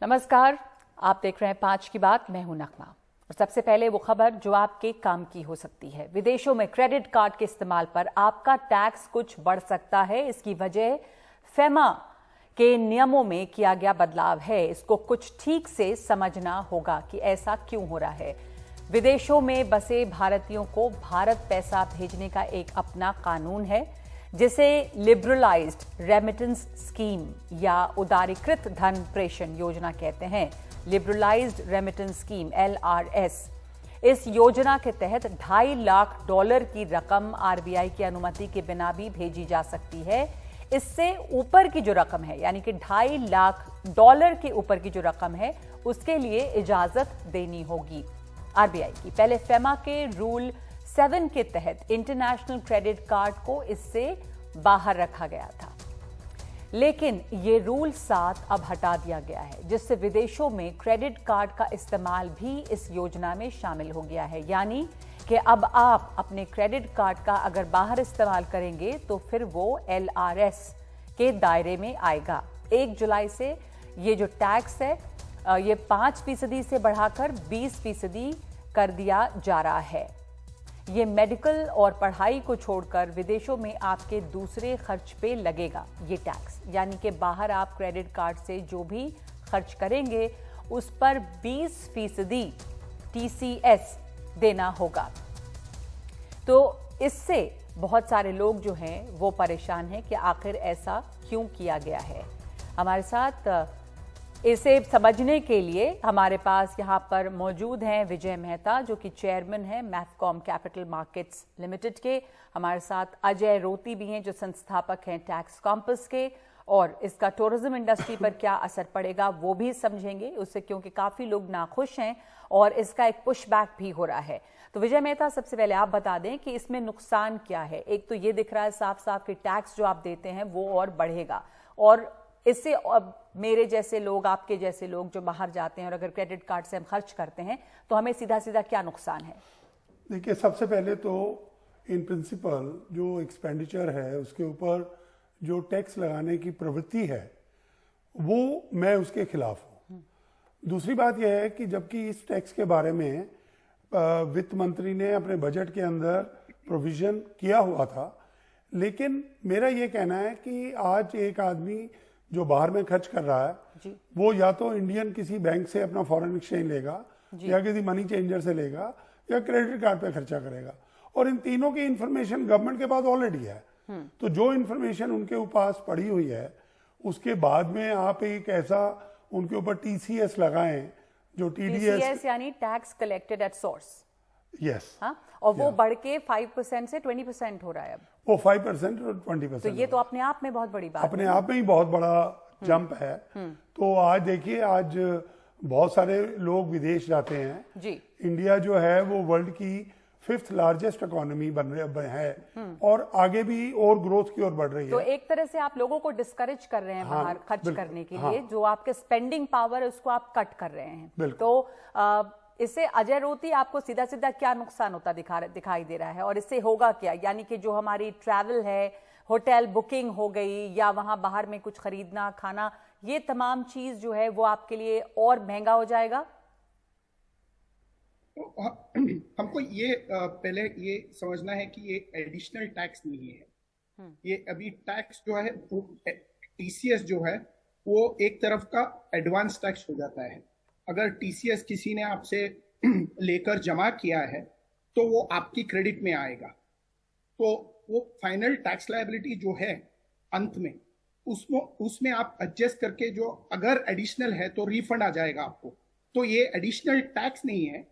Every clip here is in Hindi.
नमस्कार, आप देख रहे हैं 5 की बात। मैं हूं नगमा और सबसे पहले वो खबर जो आपके काम की हो सकती है। विदेशों में क्रेडिट कार्ड के इस्तेमाल पर आपका टैक्स कुछ बढ़ सकता है। इसकी वजह फेमा के नियमों में किया गया बदलाव है। इसको कुछ ठीक से समझना होगा कि ऐसा क्यों हो रहा है। विदेशों में बसे भारतीयों को भारत पैसा भेजने का एक अपना कानून है जिसे लिबरलाइज्ड रेमिटेंस स्कीम या उदारीकृत धन प्रेषण योजना कहते हैं। Liberalised remittance scheme LRS। इस योजना के तहत $2.5 लाख की रकम आरबीआई की अनुमति के बिना भी भेजी जा सकती है। इससे ऊपर की जो रकम है, यानी कि $2.5 लाख के ऊपर की जो रकम है, उसके लिए इजाजत देनी होगी आरबीआई की। पहले फेमा के रूल 7 के तहत इंटरनेशनल क्रेडिट कार्ड को इससे बाहर रखा गया था, लेकिन ये रूल 7 अब हटा दिया गया है, जिससे विदेशों में क्रेडिट कार्ड का इस्तेमाल भी इस योजना में शामिल हो गया है। यानी कि अब आप अपने क्रेडिट कार्ड का अगर बाहर इस्तेमाल करेंगे तो फिर वो LRS के दायरे में आएगा। 1 जुलाई से ये जो टैक्स है ये 5% से बढ़ाकर 20% कर दिया जा रहा है। ये मेडिकल और पढ़ाई को छोड़कर विदेशों में आपके दूसरे खर्च पे लगेगा ये टैक्स। यानी कि बाहर आप क्रेडिट कार्ड से जो भी खर्च करेंगे उस पर 20% TCS देना होगा। तो इससे बहुत सारे लोग जो हैं वो परेशान हैं कि आखिर ऐसा क्यों किया गया है। हमारे साथ इसे समझने के लिए हमारे पास यहाँ पर मौजूद हैं विजय मेहता, जो कि चेयरमैन हैं मैथकॉम कैपिटल मार्केट्स लिमिटेड के। हमारे साथ अजय रोती भी हैं जो संस्थापक हैं टैक्स कॉम्पस के, और इसका टूरिज्म इंडस्ट्री पर क्या असर पड़ेगा वो भी समझेंगे उससे, क्योंकि काफ़ी लोग नाखुश हैं और इसका एक पुशबैक भी हो रहा है। तो विजय मेहता, सबसे पहले आप बता दें कि इसमें नुकसान क्या है। एक तो ये दिख रहा है साफ साफ कि टैक्स जो आप देते हैं वो और बढ़ेगा, और इससे मेरे जैसे लोग, आपके जैसे लोग जो बाहर जाते हैं और अगर क्रेडिट कार्ड से हम खर्च करते हैं तो हमें सीधा सीधा क्या नुकसान है? देखिए, सबसे पहले तो इन प्रिंसिपल जो एक्सपेंडिचर है उसके ऊपर जो टैक्स लगाने की प्रवृत्ति है वो मैं उसके खिलाफ हूँ। दूसरी बात यह है कि जबकि इस टैक्स के बारे में वित्त मंत्री ने अपने बजट के अंदर प्रोविजन किया हुआ था, लेकिन मेरा ये कहना है कि आज एक आदमी जो बाहर में खर्च कर रहा है वो या तो इंडियन किसी बैंक से अपना फॉरेन एक्सचेंज लेगा, या किसी मनी चेंजर से लेगा, या क्रेडिट कार्ड पे खर्चा करेगा, और इन तीनों की इंफॉर्मेशन गवर्नमेंट के पास ऑलरेडी है। तो जो इंफॉर्मेशन उनके पास पड़ी हुई है उसके बाद में आप एक ऐसा उनके ऊपर TCS लगाएं जो TDS यानी tax collected at source. Yes, हाँ, और वो बढ़ के 5% से 20% हो रहा है अब। वो 5% और 20%। तो ये तो अपने आप में बहुत बड़ी बात अपने आप में ही बहुत बड़ा जंप है। तो आज देखिए, आज बहुत सारे लोग विदेश जाते हैं जी। इंडिया जो है वो वर्ल्ड की 5th लार्जेस्ट इकोनॉमी बन है, और आगे भी और ग्रोथ की ओर बढ़ रही है। तो एक तरह से आप लोगों को डिस्करेज कर रहे हैं बाहर खर्च करने के लिए। जो आपके स्पेंडिंग पावर है उसको आप कट कर रहे हैं। तो इससे अजय रोती, आपको सीधा सीधा क्या नुकसान होता दिखाई दे रहा है, और इससे होगा क्या? यानी कि जो हमारी ट्रैवल है, होटल बुकिंग हो गई, या वहां बाहर में कुछ खरीदना खाना, ये तमाम चीज जो है वो आपके लिए और महंगा हो जाएगा। हमको ये पहले ये समझना है कि ये एडिशनल टैक्स नहीं है। ये अभी टैक्स जो है TCS जो है वो एक तरफ का एडवांस टैक्स हो जाता है। अगर TCS किसी ने आपसे लेकर जमा किया है तो वो आपकी क्रेडिट में आएगा। तो वो फाइनल टैक्स लायबिलिटी जो है अंत में उसमें आप एडजस्ट करके जो अगर एडिशनल है तो रिफंड आ जाएगा आपको। तो ये एडिशनल टैक्स नहीं है,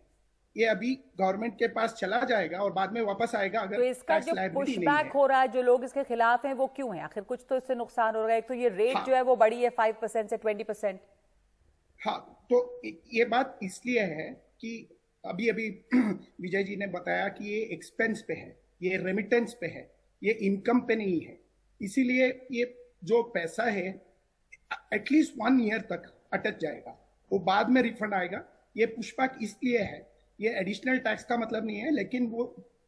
ये अभी गवर्नमेंट के पास चला जाएगा और बाद में वापस आएगा। अगर तो इसका जो पुशबैक हो रहा है, जो लोग इसके खिलाफ हैं, वो क्यों है? आखिर कुछ तो इससे नुकसान हो रहा है। एक तो ये रेट जो है वो बढ़ी है 5% से 20%। हाँ, तो ये बात इसलिए है कि अभी विजय जी ने बताया कि ये एक्सपेंस पे है, ये रेमिटेंस पे है, ये इनकम पे नहीं है। इसीलिए ये जो पैसा है एटलीस्ट 1 ईयर तक अटक जाएगा, वो बाद में रिफंड आएगा। ये पुशबैक इसलिए है, ये एडिशनल टैक्स का मतलब नहीं है, लेकिन वो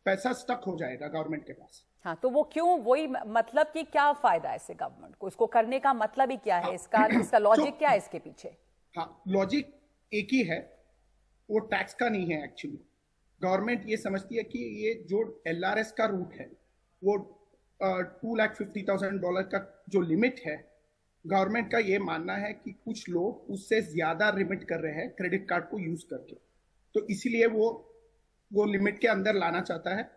पैसा स्टक हो जाएगा गवर्नमेंट के पास। हाँ, तो वो क्यों? वही मतलब कि क्या फायदा है इससे गवर्नमेंट को? इसको करने का मतलब ही क्या है? इसका लॉजिक क्या है इसके पीछे? हाँ, लॉजिक एक ही है, वो टैक्स का नहीं है एक्चुअली। गवर्नमेंट ये समझती है कि ये जो LRS का रूट है वो $250,000 का जो लिमिट है, गवर्नमेंट का ये मानना है कि कुछ लोग उससे ज्यादा रिमिट कर रहे हैं क्रेडिट कार्ड को यूज करके, तो इसीलिए वो लिमिट के अंदर लाना चाहता है।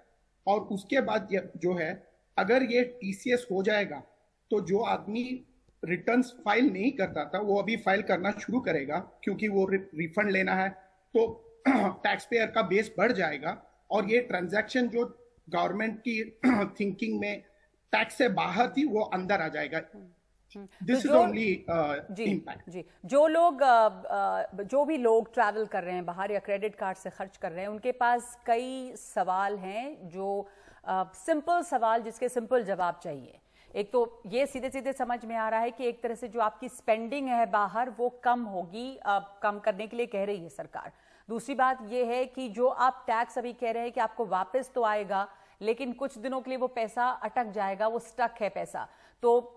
और उसके बाद जो है, अगर ये TCS हो जाएगा तो जो आदमी रिटर्न्स फाइल नहीं करता था वो अभी फाइल करना शुरू करेगा, क्योंकि वो रिफंड लेना है, तो टैक्स पेयर का बेस बढ़ जाएगा और ये ट्रांजैक्शन जो गवर्नमेंट की थिंकिंग में टैक्स से बाहर थी वो अंदर आ जाएगा। This is only impact. जी, जो भी लोग ट्रैवल कर रहे हैं बाहर या क्रेडिट कार्ड से खर्च कर रहे हैं, उनके पास कई सवाल हैं, जो सिंपल सवाल जिसके सिंपल जवाब चाहिए। एक तो ये सीधे सीधे समझ में आ रहा है कि एक तरह से जो आपकी स्पेंडिंग है बाहर वो कम होगी, कम करने के लिए कह रही है सरकार। दूसरी बात ये है कि जो आप टैक्स अभी कह रहे हैं कि आपको वापस तो आएगा, लेकिन कुछ दिनों के लिए वो पैसा अटक जाएगा, वो स्टक है पैसा। तो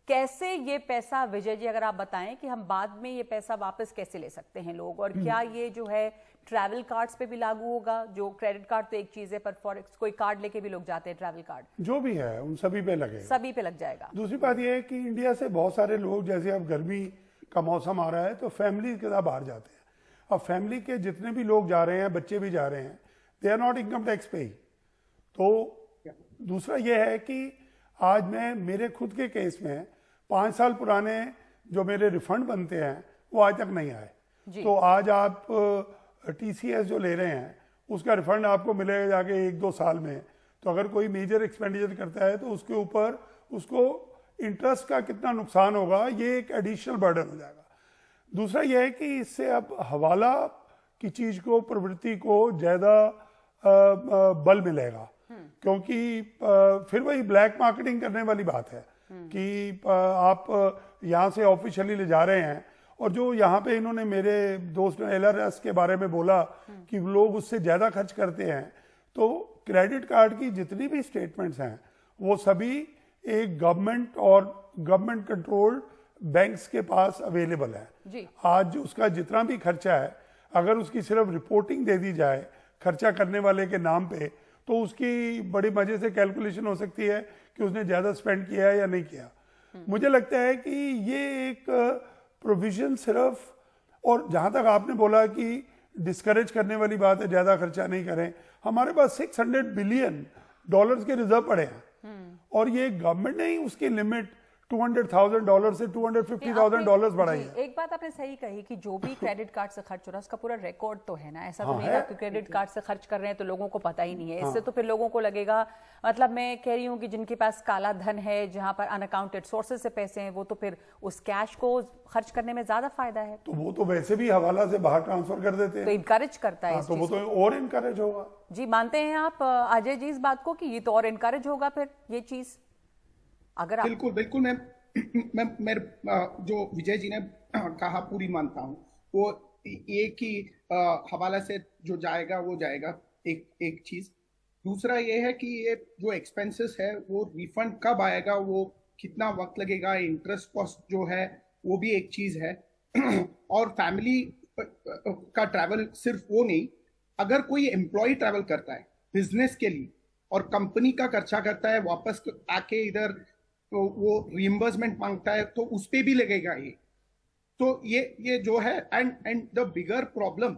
कैसे ये पैसा, विजय जी अगर आप बताएं कि हम बाद में ये पैसा वापस कैसे ले सकते हैं लोग, और क्या ये जो है ट्रैवल कार्ड्स पे भी लागू होगा? जो क्रेडिट कार्ड तो एक चीज है, पर फॉरेक्स कोई कार्ड लेके भी लोग जाते हैं, ट्रैवल कार्ड जो भी है उन सभी पे लगेगा, सभी पे लग जाएगा। दूसरी बात यह है कि इंडिया से बहुत सारे लोग, जैसे अब गर्मी का मौसम आ रहा है तो फैमिली के साथ बाहर जाते हैं। अब फैमिली के जितने भी लोग जा रहे हैं, बच्चे भी जा रहे हैं, they are not income tax pay. तो दूसरा यह है कि आज मैं मेरे खुद के केस में 5 साल पुराने जो मेरे रिफंड बनते हैं वो आज तक नहीं आए। तो आज आप TCS जो ले रहे हैं उसका रिफंड आपको मिलेगा जाके 1-2 साल में। तो अगर कोई मेजर एक्सपेंडिचर करता है तो उसके ऊपर उसको इंटरेस्ट का कितना नुकसान होगा, ये एक एडिशनल बर्डन हो जाएगा। दूसरा यह है कि इससे अब हवाला की चीज को, प्रवृत्ति को ज्यादा बल मिलेगा, क्योंकि फिर वही ब्लैक मार्केटिंग करने वाली बात है कि आप यहाँ से ऑफिशियली ले जा रहे हैं, और जो यहाँ पे इन्होंने, मेरे दोस्त ने LRS के बारे में बोला कि लोग उससे ज्यादा खर्च करते हैं, तो क्रेडिट कार्ड की जितनी भी स्टेटमेंट्स हैं वो सभी एक गवर्नमेंट और गवर्नमेंट कंट्रोल्ड बैंक्स के पास अवेलेबल है। आज उसका जितना भी खर्चा है, अगर उसकी सिर्फ रिपोर्टिंग दे दी जाए खर्चा करने वाले के नाम पे, तो उसकी बड़ी मजे से कैलकुलेशन हो सकती है कि उसने ज्यादा स्पेंड किया है या नहीं किया। मुझे लगता है कि ये एक प्रोविजन सिर्फ, और जहां तक आपने बोला कि डिस्करेज करने वाली बात है, ज्यादा खर्चा नहीं करें, हमारे पास $600 बिलियन के रिजर्व पड़े हैं, और ये गवर्नमेंट ने ही उसकी लिमिट $200,000 से $250,000 बढ़ाई है। एक बात आपने सही कही कि जो भी क्रेडिट कार्ड से खर्च हो रहा है उसका पूरा रिकॉर्ड तो है ना, ऐसा तो नहीं है कि क्रेडिट कार्ड से खर्च कर रहे हैं तो लोगों को पता ही नहीं है। इससे तो फिर लोगों को लगेगा, मतलब मैं कह रही हूँ कि जिनके पास काला धन है, जहां पर अनअकाउंटेड सोर्सेज से पैसे हैं, वो तो फिर उस कैश को खर्च करने में ज्यादा फायदा है। तो वो तो वैसे भी हवाला से बाहर ट्रांसफर कर देते हैं, तो इनकरेज करता है। तो वो तो और इनकरेज होगा। जी, मानते हैं आप अजय जी इस बात को कि ये तो और इनकरेज होगा फिर ये चीज, अगर आप? बिल्कुल मैं जो विजय जी ने कहा पूरी मानता हूँ। वो एक ही हवाला से जो जाएगा वो जाएगा, एक चीज। दूसरा ये है कि ये जो एक्सपेंसेस है वो रिफंड कब आएगा, वो कितना वक्त लगेगा, इंटरेस्ट कॉस्ट जो है वो भी एक चीज है। और फैमिली का ट्रैवल सिर्फ वो नहीं, अगर कोई एम्प्लॉय ट्रैवल करता है बिजनेस के लिए और कंपनी का खर्चा करता है, वापस आके इधर तो वो रिइंबर्समेंट मांगता है, तो उस पे भी लगेगा ये। तो ये जो है, एंड द बिगर प्रॉब्लम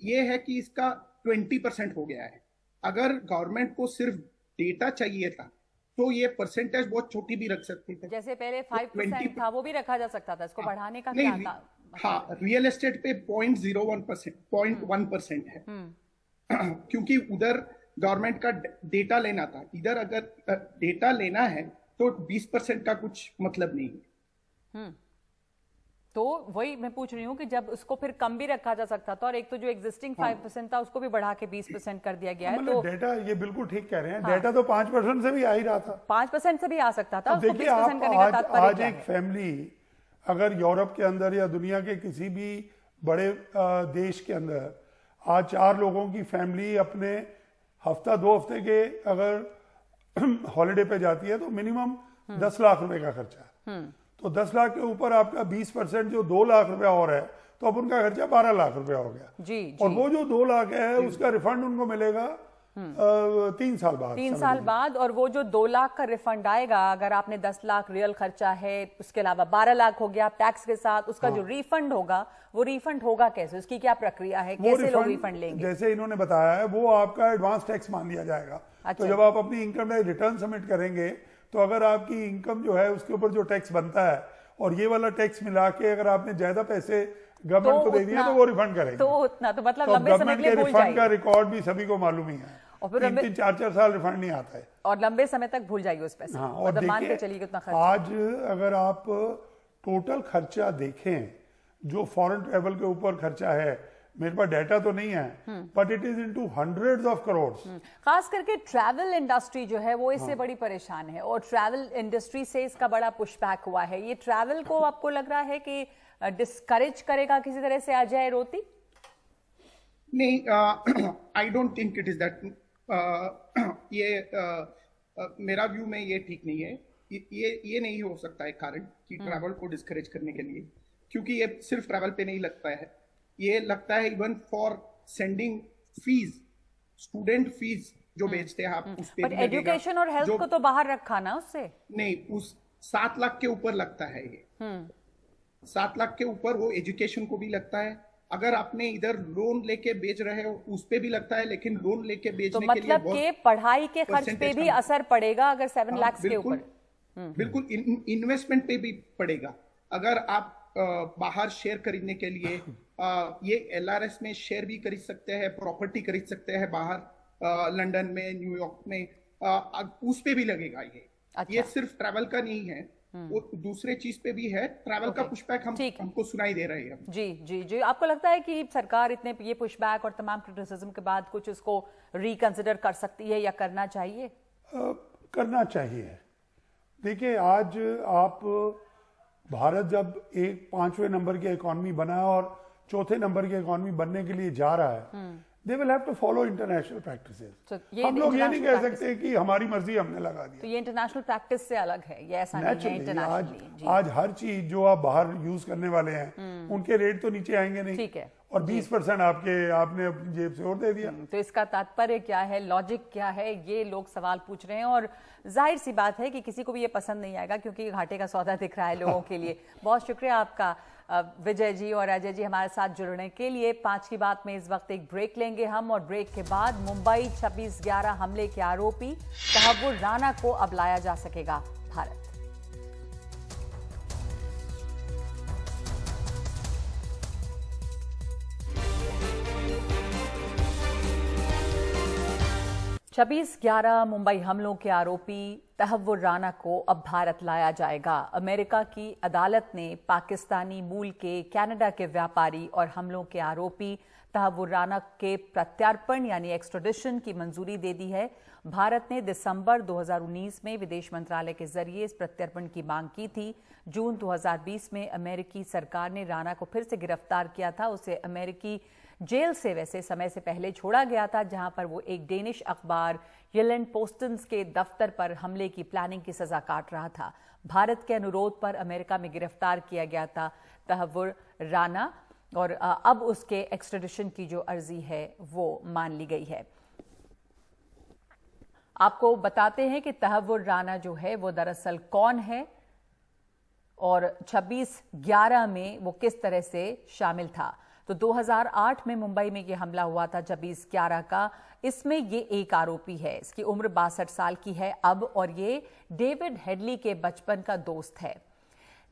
ये है कि इसका 20% हो गया है। अगर गवर्नमेंट को सिर्फ डेटा चाहिए था तो ये परसेंटेज बहुत छोटी भी रख सकती थी। जैसे पहले 5% था, वो भी रखा जा सकता था, इसको बढ़ाने का नहीं, क्या था? हाँ, रियल एस्टेट पे 0.1% है, क्योंकि उधर गवर्नमेंट का डेटा लेना था। इधर अगर डेटा लेना है तो 20% का कुछ मतलब नहीं है। तो वही मैं पूछ रही हूँ कि जब उसको फिर कम भी रखा जा सकता था, और एक तो जो एग्जिस्टिंग 5% था उसको भी बढ़ा के 20% कर दिया गया है। तो डेटा, ये बिल्कुल ठीक कह रहे हैं, डेटा तो 5% से भी आ ही रहा था, 5% से भी आ सकता था। देखिए आज एक फैमिली अगर यूरोप के अंदर या दुनिया के किसी भी बड़े देश के अंदर, आज 4 लोगों की फैमिली अपने हफ्ता 2 हफ्ते के अगर हॉलिडे पे जाती है तो मिनिमम 10 लाख रुपए का खर्चा है। तो 10 लाख के ऊपर आपका 20% जो 2 लाख रुपया और है, तो अब उनका खर्चा 12 लाख रुपया हो गया। जी, और जी। वो जो 2 लाख है उसका रिफंड उनको मिलेगा 3 साल बाद। 3 साल बाद। और वो जो 2 लाख का रिफंड आएगा, अगर आपने 10 लाख रियल खर्चा है, उसके अलावा 12 लाख हो गया टैक्स के साथ, उसका जो रिफंड होगा वो रिफंड होगा कैसे? उसकी क्या प्रक्रिया है? कैसे लोग रिफंड लेंगे? जैसे इन्होंने बताया है वो आपका एडवांस टैक्स मान लिया जाएगा। तो जब आप अपनी इनकम टैक्स रिटर्न सबमिट करेंगे तो अगर आपकी इनकम जो है उसके ऊपर जो टैक्स बनता है और ये वाला टैक्स मिला के अगर आपने ज्यादा पैसे गवर्नमेंट को दे दिए तो वो रिफंड करेंगे। तो उतना तो मतलब तो लंबे समय के लिए भूल रिफंड का जाइए। रिकॉर्ड भी सभी को मालूम ही है। और फिर 3-3, 4-4 साल रिफंड नहीं आता है और लंबे समय तक भूल जाइए उस पैसे। हाँ, और मतलब मान के देखिए चलिए कितना खर्च। आज अगर आप टोटल खर्चा देखें जो फॉरेन ट्रेवल के ऊपर खर्चा है, मेरे पास डाटा तो नहीं है, but it is into hundreds of crore. खास करके ट्रैवल इंडस्ट्री जो है वो इससे बड़ी परेशान है और ट्रैवल इंडस्ट्री से इसका बड़ा पुशबैक हुआ है। ये ट्रैवल को आपको लग रहा है कि डिस्करेज करेगा किसी तरह से अजय रोती? नहीं, I don't think it is that. मेरा व्यू में ये ठीक नहीं है। ये नहीं हो सकता है कारण कि ट्रैवल को डिस्करेज करने के लिए, क्योंकि ये सिर्फ ट्रैवल पे नहीं लगता है, ये लगता है even for sending fees, student fees जो भेजते हैं आप उस पे पर एजुकेशन और हेल्थ को तो बाहर रखा ना उससे। नहीं, उस 7 लाख के ऊपर लगता है ये। 7 लाख के ऊपर वो एजुकेशन को भी लगता है। अगर आपने इधर लोन लेके बेच रहे हो उस पे भी लगता है, लेकिन लोन लेके बेचने तो के लिए मतलब के पढ़ाई के खर्च पे भी असर पड़ेगा अगर 7 लाख के ऊपर। बिल्कुल इन्वेस्टमेंट पे भी पड़ेगा। अगर आप बाहर शेयर खरीदने के लिए ये LRS में शेयर भी खरीद सकते हैं, प्रॉपर्टी खरीद सकते हैं बाहर, लंदन में, न्यूयॉर्क में, उस पे भी लगेगा ये। अच्छा। ये सिर्फ ट्रैवल का नहीं है, वो दूसरे चीज पे भी है। ट्रैवल का पुशबैक हमको सुनाई दे रही है। जी जी जी। आपको लगता है कि सरकार इतने ये पुशबैक और तमाम क्रिटिसिज्म के बाद कुछ इसको रिकंसिडर कर सकती है या करना चाहिए? करना चाहिए। देखिए आज आप भारत जब एक 5वें नंबर की इकोनॉमी बना और 4थे नंबर की इकोनॉमी बनने के लिए जा रहा है, they will have to follow international practices. हम लोग ये नहीं कह सकते कि हमारी मर्जी हमने लगा दी। तो ये इंटरनेशनल प्रैक्टिस से अलग है, ये ऐसा नहीं है इंटरनेशनली। आज हर चीज जो आप बाहर यूज करने वाले हैं उनके रेट तो नीचे आएंगे नहीं। ठीक है। और 20% आपने अपनी जेब से और दे दिया। तो इसका तात्पर्य क्या है, लॉजिक क्या है, ये लोग सवाल पूछ रहे हैं। और जाहिर सी बात है कि किसी को भी ये पसंद नहीं आएगा क्योंकि घाटे का सौदा दिख रहा है लोगों के लिए। बहुत शुक्रिया आपका विजय जी और अजय जी हमारे साथ जुड़ने के लिए। 5 की बात में इस वक्त एक ब्रेक लेंगे हम, और ब्रेक के बाद मुंबई 26/11 हमले के आरोपी तहव्वुर राना को अब लाया जा सकेगा भारत। छब्बीस 11 मुंबई हमलों के आरोपी तहव्वुर राना को अब भारत लाया जाएगा। अमेरिका की अदालत ने पाकिस्तानी मूल के कनाडा के व्यापारी और हमलों के आरोपी तहव्वुर राना के प्रत्यार्पण यानी एक्स्ट्राडिशन की मंजूरी दे दी है। भारत ने दिसंबर 2019 में विदेश मंत्रालय के जरिए इस प्रत्यार्पण की मांग की थी। जून 2020 में अमेरिकी सरकार ने राना को फिर से गिरफ्तार किया था। उसे अमेरिकी जेल से वैसे समय से पहले छोड़ा गया था, जहां पर वो एक डेनिश अखबार येलेंड पोस्टन्स के दफ्तर पर हमले की प्लानिंग की सजा काट रहा था। भारत के अनुरोध पर अमेरिका में गिरफ्तार किया गया था तहव्वुर राना, और अब उसके एक्स्ट्राडिशन की जो अर्जी है वो मान ली गई है। आपको बताते हैं कि तहव्वुर राना जो है वो दरअसल कौन है और 26/11 में वो किस तरह से शामिल था। तो 2008 में मुंबई में ये हमला हुआ था 26/11 का। इसमें ये एक आरोपी है, इसकी उम्र 62 साल की है अब, और ये डेविड हेडली के बचपन का दोस्त है।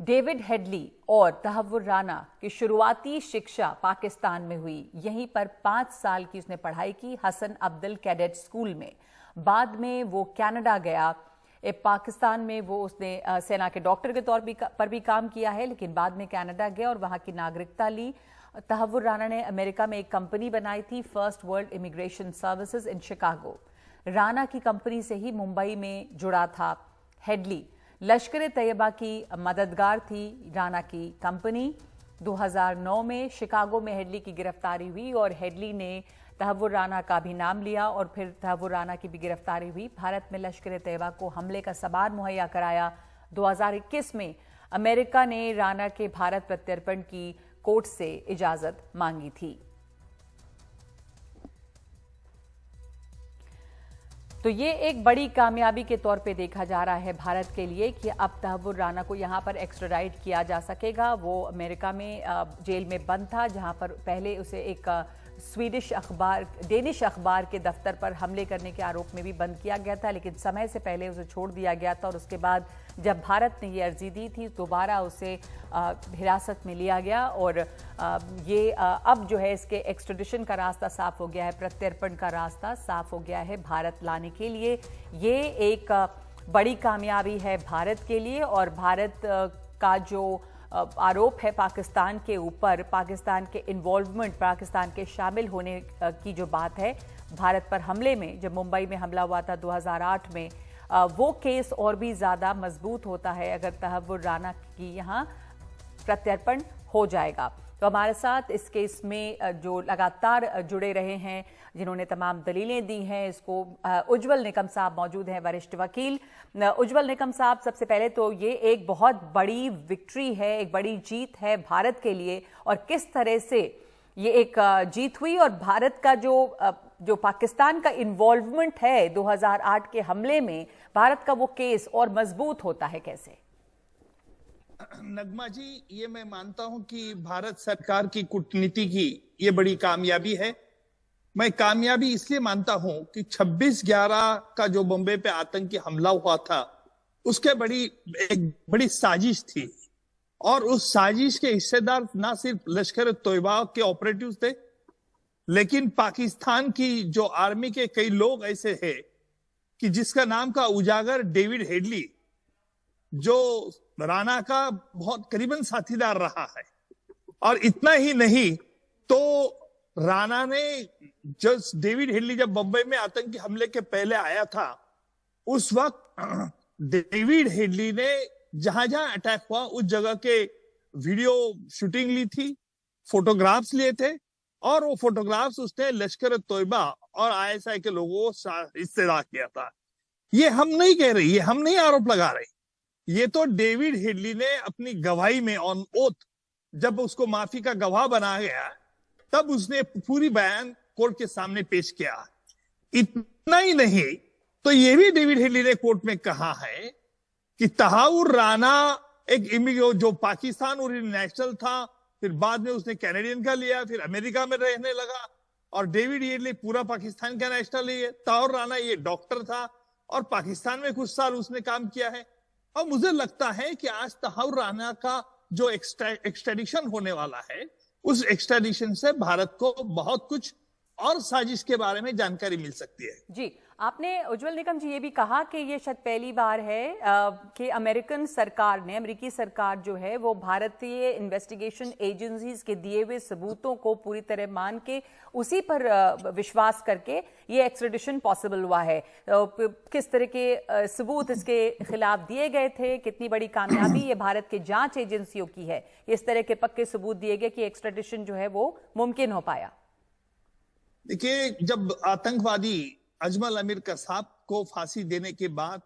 डेविड हेडली और तहव्वुर राना की शुरुआती शिक्षा पाकिस्तान में हुई। यहीं पर 5 साल की उसने पढ़ाई की हसन अब्दुल कैडेट स्कूल में। बाद में वो कनाडा गया। पाकिस्तान में वो उसने सेना के डॉक्टर के तौर पर भी काम किया है, लेकिन बाद में कनाडा गया और वहां की नागरिकता ली। तहव्वुर राना ने अमेरिका में एक कंपनी बनाई थी, first world immigration services in Chicago. Rana की कंपनी से ही मुंबई में जुड़ा था हेडली। लश्कर तैयबा की मददगार थी राना की कंपनी। 2009 में शिकागो में हेडली की गिरफ्तारी हुई और हेडली ने तहव्वुर राना का भी नाम लिया और फिर तहव्वुर राना की भी गिरफ्तारी हुई। भारत में लश्कर तैयबा को हमले का सामान मुहैया कराया। 2021 में अमेरिका ने राना के भारत प्रत्यर्पण की कोर्ट से इजाजत मांगी थी। तो ये एक बड़ी कामयाबी के तौर पे देखा जा रहा है भारत के लिए कि अब तहव्वुर राना को यहाँ पर एक्स्ट्राडाइट किया जा सकेगा। वो अमेरिका में जेल में बंद था, जहाँ पर पहले उसे एक डेनिश अखबार के दफ्तर पर हमले करने के आरोप में भी बंद किया गया था, लेकिन समय से पहले उसे छोड़ दिया गया था और उसके बाद जब भारत ने ये अर्जी दी थी दोबारा उसे हिरासत में लिया गया और ये अब जो है इसके एक्स्ट्रेडिशन का रास्ता साफ हो गया है, प्रत्यर्पण का रास्ता साफ हो गया है भारत लाने के लिए। ये एक बड़ी कामयाबी है भारत के लिए और भारत का जो आरोप है पाकिस्तान के ऊपर, पाकिस्तान के इन्वॉल्वमेंट, पाकिस्तान के शामिल होने की जो बात है भारत पर हमले में, जब मुंबई में हमला हुआ था 2008 में, वो केस और भी ज़्यादा मजबूत होता है अगर तहव्वुर राना की यहाँ प्रत्यर्पण हो जाएगा। तो हमारे साथ इस केस में जो लगातार जुड़े रहे हैं, जिन्होंने तमाम दलीलें दी हैं, इसको उज्जवल निकम साहब मौजूद हैं, वरिष्ठ वकील। उज्जवल निकम साहब, सबसे पहले तो ये एक बहुत बड़ी विक्ट्री है, एक बड़ी जीत है भारत के लिए और किस तरह से ये एक जीत हुई और भारत का जो पाकिस्तान का इन्वॉल्वमेंट है 2008 के हमले में, भारत का वो केस और मजबूत होता है कैसे? नगमा जी, ये मैं मानता हूं कि भारत सरकार की कूटनीति की ये बड़ी कामयाबी है। मैं कामयाबी इसलिए मानता हूं कि 26/11 का जो बॉम्बे पे आतंकी हमला हुआ था, उसके एक बड़ी साजिश थी और उस साजिश के हिस्सेदार ना सिर्फ लश्कर तोयबा के ऑपरेटिव्स थे, लेकिन पाकिस्तान की जो आर्मी के कई लोग ऐसे हैं कि जिसका नाम का उजागर डेविड हेडली, जो राणा का बहुत करीबन साथीदार रहा है। और इतना ही नहीं तो राणा ने डेविड हेडली जब बंबई में आतंकी हमले के पहले आया था, उस वक्त डेविड हेडली ने जहां जहां अटैक हुआ उस जगह के वीडियो शूटिंग ली थी, फोटोग्राफ्स लिए थे और वो फोटोग्राफ्स उसने लश्कर तोयबा और आईएसआई के लोगों को हिस्सेदार किया था। ये हम नहीं कह रहे, ये हम नहीं आरोप लगा रहे, ये तो डेविड हेडली ने अपनी गवाही में ऑन ओथ, जब उसको माफी का गवाह बनाया गया तब उसने पूरी बयान कोर्ट के सामने पेश किया। इतना ही नहीं तो ये भी डेविड हेडली ने कोर्ट में कहा है कि तहव्वुर राना एक जो पाकिस्तान और नेशनल था, फिर बाद में उसने कैनेडियन का लिया, फिर अमेरिका में रहने लगा और डेविड हेडली पूरा पाकिस्तान का नेशनल है। तहव्वुर राना ये डॉक्टर था और पाकिस्तान में कुछ साल उसने काम किया है। और मुझे लगता है कि आज तहव्वुर राना का जो एक्सट्रेडिशन होने वाला है, उस एक्सट्रेडिशन से भारत को बहुत कुछ और साजिश के बारे में जानकारी मिल सकती है। जी, आपने उज्जवल निकम जी ये भी कहा कि ये शायद पहली बार है कि अमेरिकी सरकार जो है वो भारतीय इन्वेस्टिगेशन एजेंसीज के दिए हुए सबूतों को पूरी तरह मान के उसी पर विश्वास करके ये एक्सट्रेडिशन पॉसिबल हुआ है। किस तरह के सबूत इसके खिलाफ दिए गए थे, कितनी बड़ी कामयाबी ये भारत के जांच एजेंसियों की है, इस तरह के पक्के सबूत दिए गए कि एक्सट्रेडिशन जो है वो मुमकिन हो पाया। देखिए, जब आतंकवादी अजमल अमीर कसाब को फांसी देने के बाद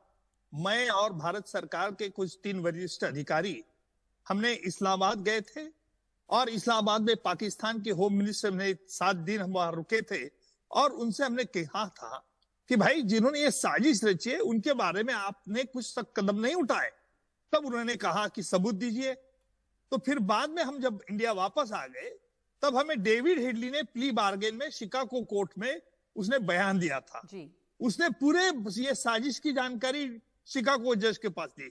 मैं और भारत सरकार के कुछ 3 वरिष्ठ अधिकारी हमने इस्लामाबाद गए थे और इस्लामाबाद में पाकिस्तान के होम मिनिस्टर ने 7 दिन हम वहां रुके थे और उनसे हमने कहा था कि भाई जिन्होंने ये साजिश रची है उनके बारे में आपने कुछ सख्त कदम नहीं उठाए। तब उन्होंने कहा कि सबूत दीजिए। तो फिर बाद में हम जब इंडिया वापस आ गए तब हमें डेविड हेडली ने प्ली बार्गेन में शिकागो कोर्ट में उसने बयान दिया था जी। उसने पूरे ये साजिश की जानकारी शिकागो जज के पास दी।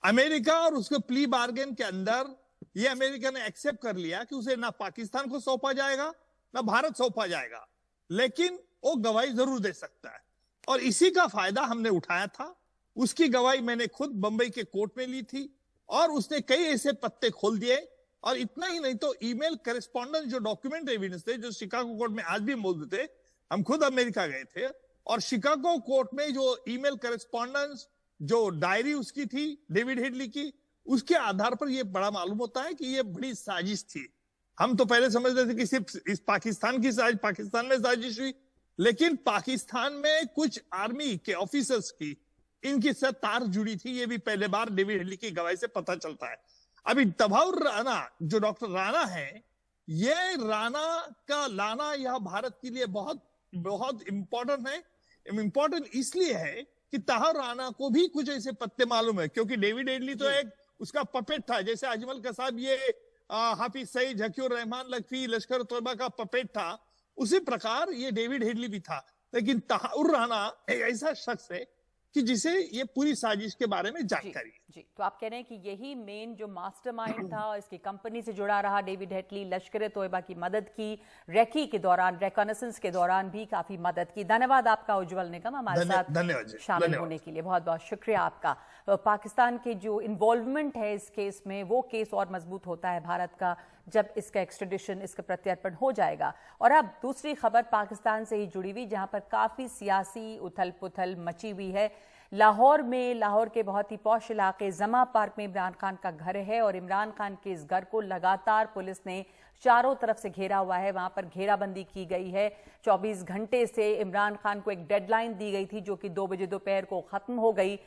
अमेरिका और उसके प्ली बार्गेन के अंदर ये अमेरिका ने एक्सेप्ट कर लिया कि उसे ना पाकिस्तान को सौंपा जाएगा ना भारत सौंपा जाएगा, लेकिन वो गवाही जरूर दे सकता है और इसी का फायदा हमने उठाया था। उसकी गवाही मैंने खुद बंबई के कोर्ट में ली थी और उसने कई ऐसे पत्ते खोल दिए। और इतना ही नहीं तो ईमेल करेस्पॉन्डेंस, जो डॉक्यूमेंट एविडेंस थे जो शिकागो कोर्ट में आज भी मौजूद थे, हम खुद अमेरिका गए थे और शिकागो कोर्ट में जो ईमेल करेस्पॉन्डेंस, जो डायरी उसकी थी डेविड हेडली की, उसके आधार पर यह बड़ा मालूम होता है कि यह बड़ी साजिश थी। हम तो पहले समझते थे कि सिर्फ इस पाकिस्तान में साजिश हुई, लेकिन पाकिस्तान में कुछ आर्मी के ऑफिसर्स की इनकी साथ तार जुड़ी थी। ये भी पहले बार डेविड हेडली की गवाही से पता चलता है। अभी तभाउर राना जो डॉक्टर राणा है, ये राणा का लाना यह भारत के लिए बहुत बहुत इंपॉर्टेंट है। इंपॉर्टेंट इसलिए है कि तहार राणा को भी कुछ ऐसे पत्ते मालूम है, क्योंकि डेविड हेडली तो एक उसका पपेट था, जैसे अजमल कसाब ये हाफिज सईद, झकीर रहमान लखवी, लश्कर तोयबा का पपेट था, उसी प्रकार ये डेविड हेडली भी था। लेकिन तहाउर राणा एक ऐसा शख्स है कि जिसे ये पूरी साजिश के बारे में जानकारी है। जी, तो आप कह रहे हैं कि यही मेन जो मास्टरमाइंड था और इसकी कंपनी से जुड़ा रहा डेविड हेडली, लश्कर तोयबा की मदद की, रेकी के दौरान, रेकॉनेसेंस के दौरान भी काफी मदद की। धन्यवाद आपका उज्जवल निगम, हमारे साथ शामिल होने के लिए बहुत बहुत शुक्रिया आपका। पाकिस्तान के जो इन्वॉल्वमेंट है इस केस में, वो केस और मजबूत होता है भारत का जब इसका एक्सट्रेडिशन, इसका प्रत्यर्पण हो जाएगा। और अब दूसरी खबर पाकिस्तान से ही जुड़ी हुई, जहां पर काफी सियासी उथल पुथल मची हुई है। लाहौर में, लाहौर के बहुत ही पौश इलाके जमा पार्क में इमरान खान का घर है और इमरान खान के इस घर को लगातार पुलिस ने चारों तरफ से घेरा हुआ है। वहां पर घेराबंदी की गई है। 24 घंटे से इमरान खान को एक डेडलाइन दी गई थी जो कि 2 बजे दोपहर को खत्म हो गई,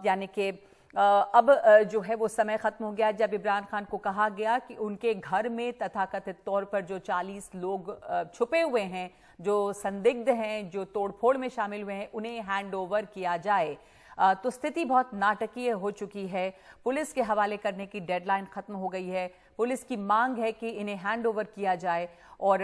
यानी कि अब जो है वो समय खत्म हो गया जब इमरान खान को कहा गया कि उनके घर में तथाकथित तौर पर जो 40 लोग छुपे हुए हैं, जो संदिग्ध हैं, जो तोड़फोड़ में शामिल हुए हैं, उन्हें हैंड ओवर किया जाए। तो स्थिति बहुत नाटकीय हो चुकी है। पुलिस के हवाले करने की डेडलाइन खत्म हो गई है। पुलिस की मांग है कि इन्हें हैंड ओवर किया जाए। और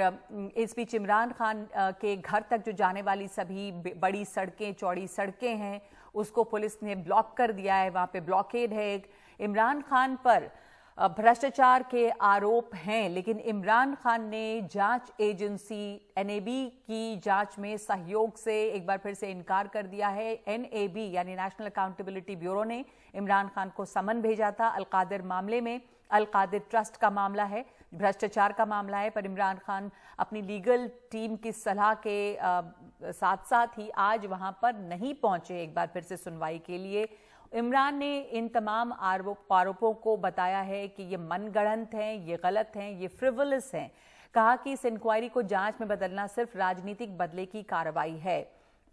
इस बीच इमरान खान के घर तक जो जाने वाली सभी बड़ी सड़कें, चौड़ी सड़कें हैं, उसको पुलिस ने ब्लॉक कर दिया है। वहां पे ब्लॉकेड है। इमरान खान पर भ्रष्टाचार के आरोप हैं, लेकिन इमरान खान ने जांच एजेंसी एनएबी की जांच में सहयोग से एक बार फिर से इनकार कर दिया है। एनएबी यानी नेशनल अकाउंटेबिलिटी ब्यूरो ने इमरान खान को समन भेजा था अलकादिर मामले में। अलकादिर ट्रस्ट का मामला है, भ्रष्टाचार का मामला है, पर इमरान खान अपनी लीगल टीम की सलाह के साथ साथ ही आज वहां पर नहीं पहुंचे एक बार फिर से सुनवाई के लिए। इमरान ने इन तमाम आरोपों को बताया है कि ये मनगढ़ंत हैं, ये गलत हैं, ये फ्रिवलस हैं। कहा कि इस इंक्वायरी को जांच में बदलना सिर्फ राजनीतिक बदले की कार्रवाई है।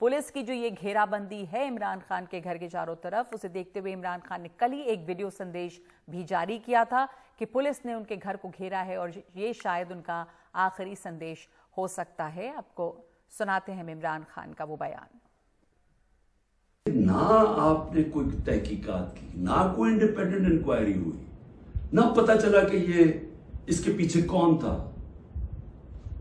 पुलिस की जो ये घेराबंदी है इमरान खान के घर के चारों तरफ, उसे देखते हुए इमरान खान ने कल ही एक वीडियो संदेश भी जारी किया था कि पुलिस ने उनके घर को घेरा है और ये शायद उनका आखिरी संदेश हो सकता है। आपको सुनाते हैं इमरान खान का वो बयान। ना आपने कोई तहकीकात की, ना कोई इंडिपेंडेंट इंक्वायरी हुई, ना पता चला कि ये इसके पीछे कौन था,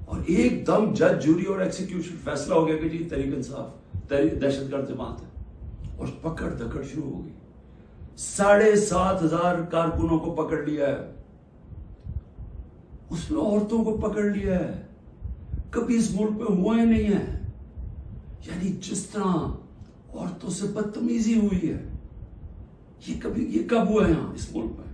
और एकदम जज, जूरी और एक्सिक्यूशन फैसला हो गया कि जी तहरीक इंसाफ, दहशतगर्द जमात है, और पकड़ दकड़ शुरू हो गई। 7,500 कारकुनों को पकड़ लिया है, उसमें औरतों को पकड़ लिया है, कभी इस मुल्क में हुआ ही नहीं है। यानी जिस तरह औरतों से बदतमीजी हुई है, ये कब हुआ है यहां इस मुल्क में?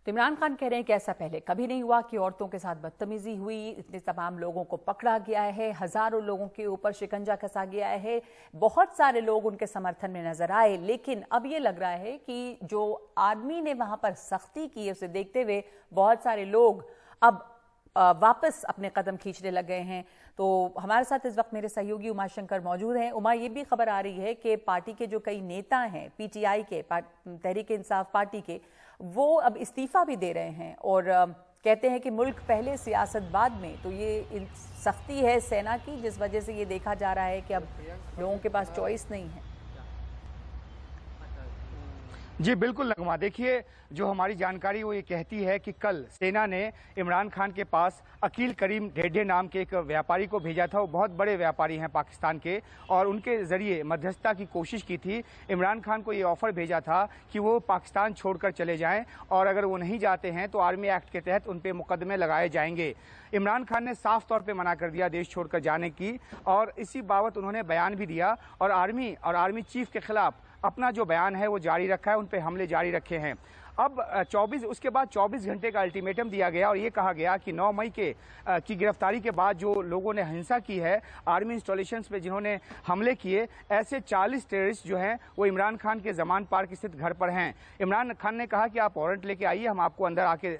तो इमरान खान कह रहे हैं कि ऐसा पहले कभी नहीं हुआ कि औरतों के साथ बदतमीजी हुई। इतने तमाम लोगों को पकड़ा गया है, हजारों लोगों के ऊपर शिकंजा कसा गया है, बहुत सारे लोग उनके समर्थन में नजर आए। लेकिन अब ये लग रहा है कि जो आर्मी ने वहां पर सख्ती की है, उसे देखते हुए बहुत सारे लोग अब वापस अपने कदम खींचने लग गए हैं। तो हमारे साथ इस वक्त मेरे सहयोगी उमाशंकर मौजूद हैं। उमा, ये भी खबर आ रही है कि पार्टी के जो कई नेता हैं, पीटीआई के, तहरीक इंसाफ पार्टी के, वो अब इस्तीफा भी दे रहे हैं और कहते हैं कि मुल्क पहले सियासत बाद में। तो ये सख्ती है सेना की, जिस वजह से ये देखा जा रहा है कि अब लोगों के पास चॉइस नहीं है। जी बिल्कुल नगमा, देखिए जो हमारी जानकारी वो ये कहती है कि कल सेना ने इमरान खान के पास अकील करीम ढेढे नाम के एक व्यापारी को भेजा था। वो बहुत बड़े व्यापारी हैं पाकिस्तान के, और उनके जरिए मध्यस्थता की कोशिश की थी। इमरान खान को ये ऑफर भेजा था कि वो पाकिस्तान छोड़कर चले जाएं, और अगर वो नहीं जाते हैं तो आर्मी एक्ट के तहत उन पे मुकदमे लगाए जाएंगे। इमरान खान ने साफ तौर पे मना कर दिया देश छोड़कर जाने की, और इसी बाबत उन्होंने बयान भी दिया और आर्मी चीफ के खिलाफ अपना जो बयान है वो जारी रखा है, उन पे हमले जारी रखे हैं। अब उसके बाद 24 घंटे का अल्टीमेटम दिया गया और ये कहा गया कि 9 मई की गिरफ्तारी के बाद जो लोगों ने हिंसा की है आर्मी इंस्टॉलेशंस पे, जिन्होंने हमले किए, ऐसे 40 टेररिस्ट जो हैं वो इमरान खान के जमान पार्क स्थित घर पर हैं। इमरान खान ने कहा कि आप वारंट लेके आइए, हम आपको अंदर आके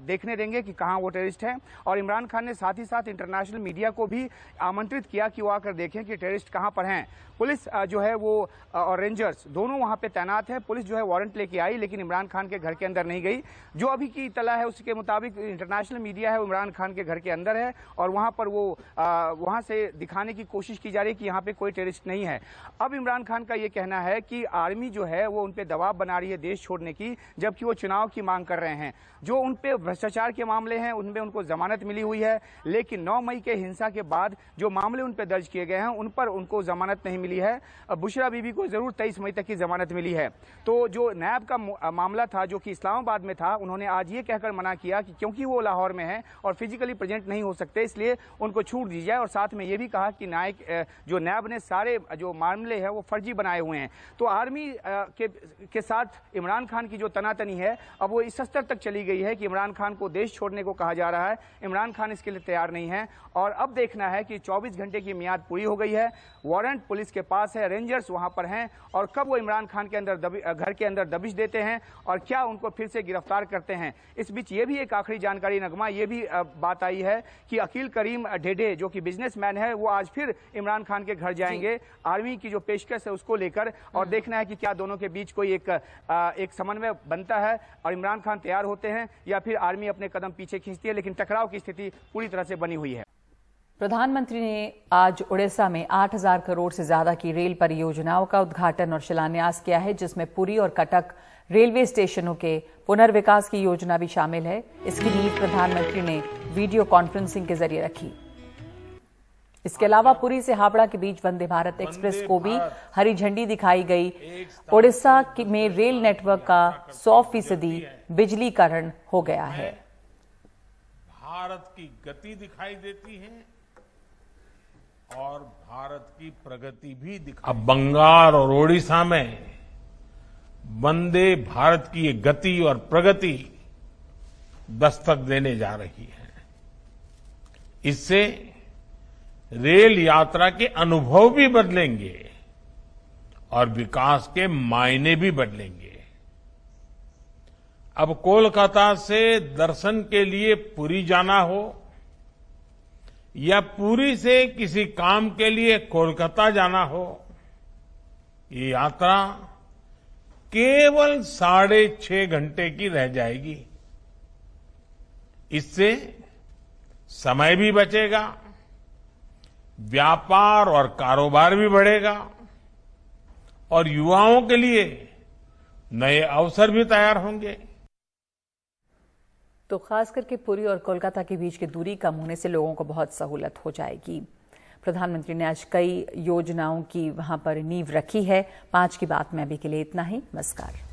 देखने देंगे कि कहाँ वो टेररिस्ट हैं। और इमरान खान ने साथ ही साथ इंटरनेशनल मीडिया को भी आमंत्रित किया कि वो आकर देखें कि टेररिस्ट कहाँ पर हैं। पुलिस जो है वो और रेंजर्स दोनों वहाँ पे तैनात हैं। पुलिस जो है वारंट लेके आई, लेकिन इमरान खान के घर घर के अंदर नहीं गई। जो अभी की इतला है उसके मुताबिक इंटरनेशनल मीडिया है इमरान खान के घर के अंदर है और वहां पर वो वहां से दिखाने की कोशिश की जा रही है कि यहाँ पे कोई टेररिस्ट नहीं है। अब इमरान खान का ये कहना है कि आर्मी जो है वो उन पे दबाव बना रही है देश छोड़ने की, जबकि वो चुनाव की मांग कर रहे हैं। जो उन पे भ्रष्टाचार के मामले हैं उनमें उनको जमानत मिली हुई है, लेकिन 9 मई के हिंसा के बाद जो मामले उन पे दर्ज किए गए हैं उन पर उनको जमानत नहीं मिली है। बुशरा बीबी को जरूर 23 मई तक की जमानत मिली है। तो जो नैब का मामला था जो कि इस्लामाबाद में था, उन्होंने आज ये कहकर मना किया कि क्योंकि वो लाहौर में है और फिजिकली प्रेजेंट नहीं हो सकते, इसलिए उनको छूट दी जाए। और साथ में ये भी कहा कि जो नैब ने सारे जो मामले हैं वो फर्जी बनाए हुए हैं। तो आर्मी के साथ इमरान खान की जो तनातनी है अब वो इस स्तर तक चली गई है कि इमरान खान को देश छोड़ने को कहा जा रहा है। इमरान खान इसके लिए तैयार नहीं है और अब देखना है कि 24 घंटे की मियाद पूरी हो गई है, वारंट पुलिस के पास है, रेंजर्स वहां पर हैं और कब वो इमरान खान के अंदर घर के अंदर दबिश देते हैं और क्या उनको फिर से गिरफ्तार करते हैं। इस बीच ये भी एक आखिरी जानकारी नगमा, ये भी बात आई है कि अकील करीम ढेढे जो कि बिजनेसमैन है वो आज फिर इमरान खान के घर जाएंगे आर्मी की जो पेशकश है उसको लेकर, और देखना है कि क्या दोनों के बीच कोई एक समन्वय बनता है और इमरान खान तैयार होते हैं या फिर आर्मी अपने कदम पीछे खींचती है। लेकिन टकराव की स्थिति पूरी तरह से बनी हुई है। प्रधानमंत्री ने आज उड़ीसा में 8,000 करोड़ से ज्यादा की रेल परियोजनाओं का उद्घाटन और शिलान्यास किया है, जिसमें पुरी और कटक रेलवे स्टेशनों के पुनर्विकास की योजना भी शामिल है। इसकी नींव प्रधानमंत्री ने वीडियो कॉन्फ्रेंसिंग के जरिए रखी। इसके अलावा पुरी से हावड़ा के बीच वंदे भारत एक्सप्रेस को भी हरी झंडी दिखाई गई। उड़ीसा में रेल नेटवर्क का 100% बिजलीकरण हो गया है। भारत की गति दिखाई देती है और भारत की प्रगति भी दिखाई। अब बंगाल और ओडिशा में वंदे भारत की ये गति और प्रगति दस्तक देने जा रही है। इससे रेल यात्रा के अनुभव भी बदलेंगे और विकास के मायने भी बदलेंगे। अब कोलकाता से दर्शन के लिए पुरी जाना हो या पुरी से किसी काम के लिए कोलकाता जाना हो, ये यात्रा केवल 6.5 घंटे की रह जाएगी। इससे समय भी बचेगा, व्यापार और कारोबार भी बढ़ेगा और युवाओं के लिए नए अवसर भी तैयार होंगे। तो खास करके पुरी और कोलकाता के बीच की दूरी कम होने से लोगों को बहुत सहूलत हो जाएगी। प्रधानमंत्री ने आज कई योजनाओं की वहां पर नींव रखी है। 5 की बात में अभी के लिए इतना ही। नमस्कार।